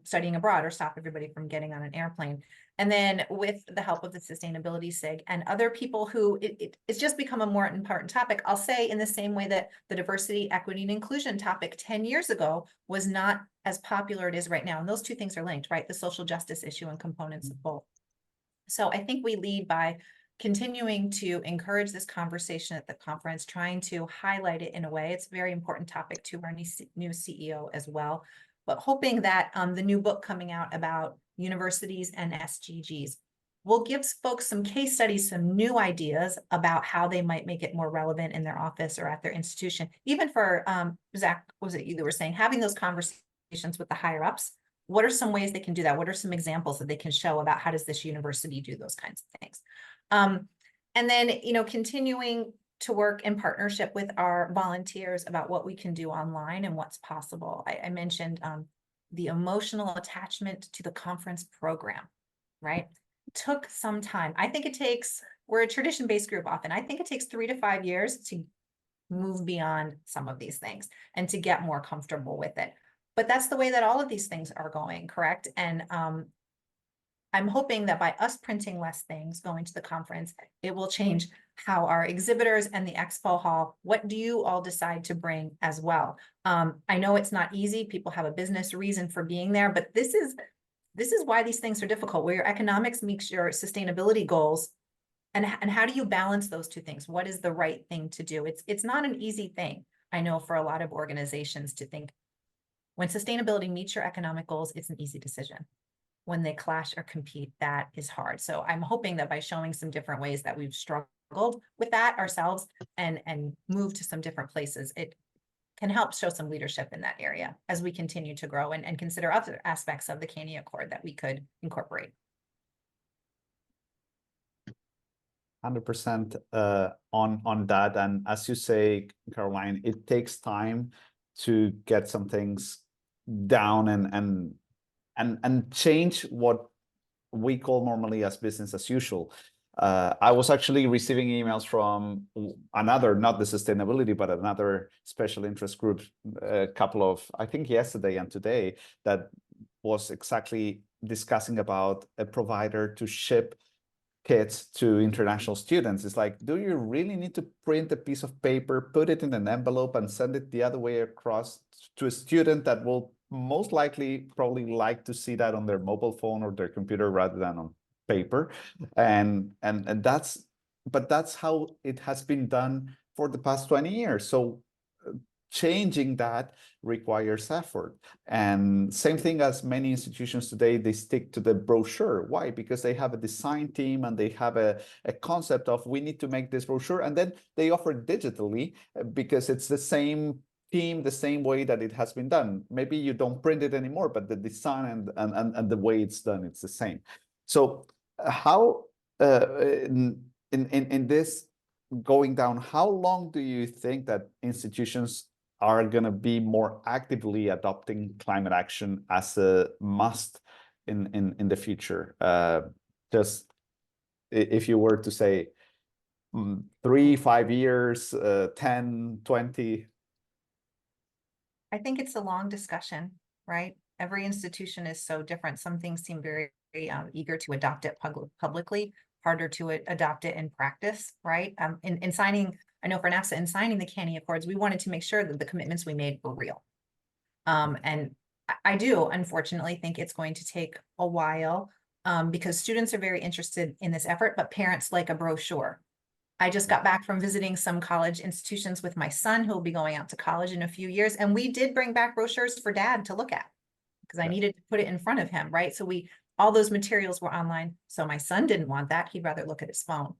studying abroad or stop everybody from getting on an airplane. And then with the help of the sustainability SIG and other people who it's just become a more important topic. I'll say in the same way that the diversity, equity, and inclusion topic 10 years ago was not as popular it is right now. And those two things are linked, right? The social justice issue and components of both. So I think we lead by continuing to encourage this conversation at the conference, trying to highlight it in a way. It's a very important topic to our new CEO as well, but hoping that the new book coming out about universities and SDGs will give folks some case studies, some new ideas about how they might make it more relevant in their office or at their institution. Even for Zach, was it you that were saying, having those conversations with the higher ups. What are some ways they can do that? What are some examples that they can show about how does this university do those kinds of things? And then, you know, continuing to work in partnership with our volunteers about what we can do online and what's possible. I mentioned the emotional attachment to the conference program, right? It took some time. I think it takes, we're a tradition-based group often. I think it takes 3 to 5 years to move beyond some of these things and to get more comfortable with it. But that's the way that all of these things are going, correct? And I'm hoping that by us printing less things going to the conference, it will change how our exhibitors and the expo hall, what do you all decide to bring as well? I know it's not easy. People have a business reason for being there, but this is why these things are difficult, where your economics meets your sustainability goals. And how do you balance those two things? What is the right thing to do? It's not an easy thing, I know, for a lot of organizations to think, when sustainability meets your economic goals, it's an easy decision. When they clash or compete, that is hard. So I'm hoping that by showing some different ways that we've struggled with that ourselves and moved to some different places, it can help show some leadership in that area as we continue to grow and consider other aspects of the CANIE Accord that we could incorporate. 100% on that. And as you say, Caroline, it takes time to get some things down and change what we call normally as business as usual. I was actually receiving emails from another, not the sustainability, but another special interest group, a couple of, I think yesterday and today, that was exactly discussing about a provider to ship kits to international students. It's like, do you really need to print a piece of paper, put it in an envelope and send it the other way across to a student that will most likely probably like to see that on their mobile phone or their computer rather than on paper? And that's, but that's how it has been done for the past 20 years. So changing that requires effort. And same thing as many institutions today, they stick to the brochure. Why? Because they have a design team and they have a concept of, we need to make this brochure, and then they offer it digitally because it's the same team, the same way that it has been done. Maybe you don't print it anymore, but the design and the way it's done, it's the same. So how in this going down, how long do you think that institutions are going to be more actively adopting climate action as a must in the future? Just if you were to say 3, 5 years, 10, 20. I think it's a long discussion, right? Every institution is so different. Some things seem very, very eager to adopt it publicly, harder to adopt it in practice, right? In signing, I know for NAFSA, in signing the CANIE Accords, we wanted to make sure that the commitments we made were real. And I do, unfortunately, think it's going to take a while because students are very interested in this effort, but parents like a brochure. I just got back from visiting some college institutions with my son who will be going out to college in a few years. And we did bring back brochures for dad to look at because I needed to put it in front of him, right? So we all those materials were online. So my son didn't want that. He'd rather look at his phone.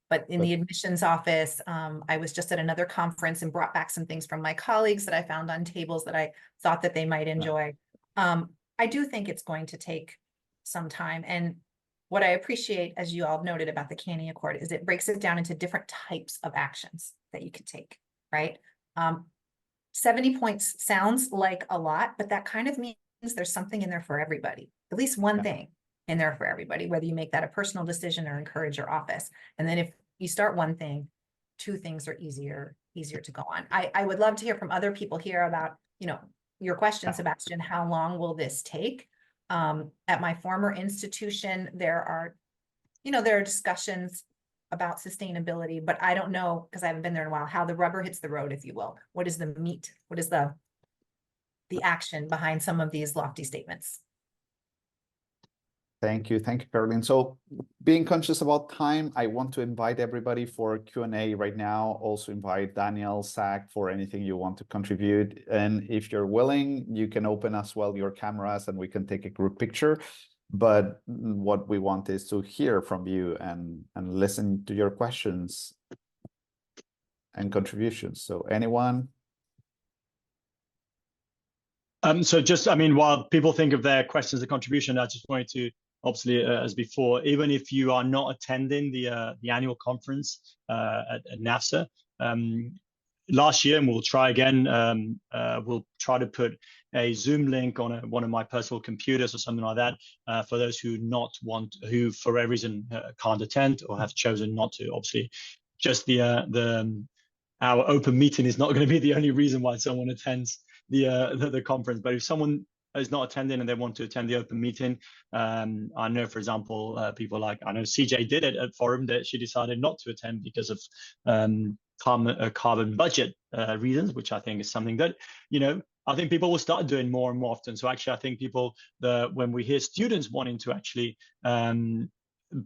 But in the admissions office, I was just at another conference and brought back some things from my colleagues that I found on tables that I thought that they might enjoy. I do think it's going to take some time. And what I appreciate, as you all noted about the CANIE Accord, is it breaks it down into different types of actions that you could take, right? 70 points sounds like a lot, but that kind of means there's something in there for everybody, at least one thing in there for everybody, whether you make that a personal decision or encourage your office. And then if you start one thing, two things are easier to go on. I would love to hear from other people here about, you know, your question, Sebastian, how long will this take? At my former institution, there are discussions about sustainability, but I don't know, because I haven't been there in a while, how the rubber hits the road, if you will. What is the meat? What is the action behind some of these lofty statements? Thank you, Caroline. So being conscious about time, I want to invite everybody for Q&A right now. Also invite Daniel, Zach, for anything you want to contribute. And if you're willing, you can open as well your cameras and we can take a group picture. But what we want is to hear from you and listen to your questions and contributions. So anyone? So just, I mean, while people think of their questions and contribution, I just wanted to, obviously, as before, even if you are not attending the annual conference at NAFSA, last year, and we'll try again, we'll try to put a Zoom link on one of my personal computers or something like that for those who for whatever reason can't attend or have chosen not to. Obviously, just our open meeting is not going to be the only reason why someone attends the conference. But if someone is not attending and they want to attend the open meeting, I know, for example, people like, I know CJ did it at Forum, that she decided not to attend because of carbon budget reasons, which I think is something that, you know, I think people will start doing more and more often. So actually, I think when we hear students wanting to actually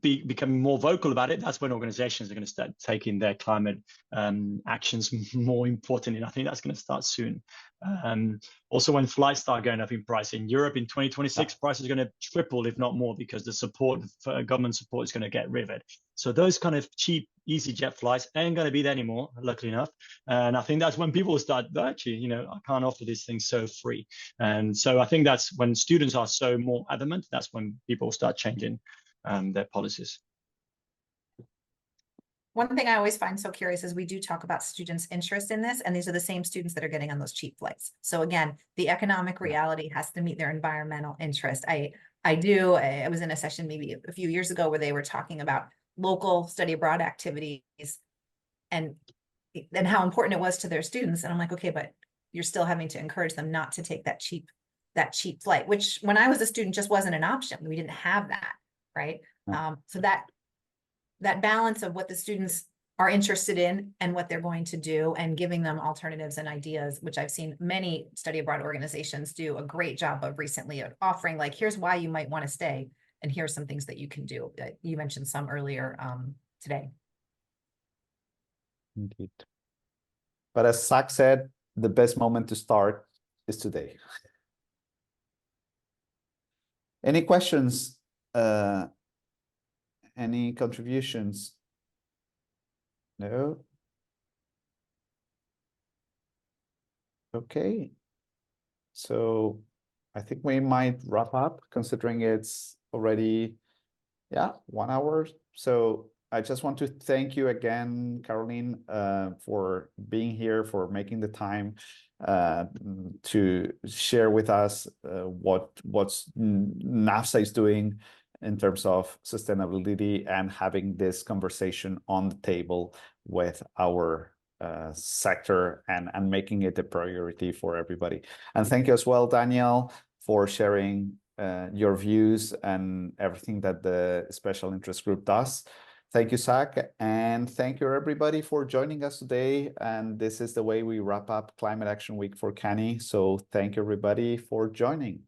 becoming more vocal about it, that's when organizations are going to start taking their climate actions more important, and I think that's going to start soon. Also, when flights start going up in price in Europe in 2026, prices are going to triple, if not more, because the support, government support, is going to get rid of it. So those kind of cheap, easy jet flights ain't going to be there anymore, luckily enough. And I think that's when people will start, actually, you know, I can't offer these things so free. And so I think that's when students are so more adamant, that's when people start changing their policies. One thing I always find so curious is we do talk about students' interest in this, and these are the same students that are getting on those cheap flights. So again, the economic reality has to meet their environmental interest. I was in a session maybe a few years ago where they were talking about local study abroad activities and how important it was to their students. And I'm like, okay, but you're still having to encourage them not to take that cheap cheap flight, which when I was a student just wasn't an option. We didn't have that, right? So that balance of what the students are interested in and what they're going to do, and giving them alternatives and ideas, which I've seen many study abroad organizations do a great job of recently, of offering, like, here's why you might want to stay, and here's some things that you can do. You mentioned some earlier today. Indeed. But as Zach said, the best moment to start is today. Any questions? Any contributions? No? Okay. So I think we might wrap up, considering it's already, 1 hour. So I just want to thank you again, Caroline, for being here, for making the time to share with us what's NAFSA is doing in terms of sustainability, and having this conversation on the table with our sector and making it a priority for everybody. And thank you as well, Daniel, for sharing your views and everything that the special interest group does. Thank you, Zach, and thank you everybody for joining us today. And this is the way we wrap up Climate Action Week for CANIE. So thank you everybody for joining.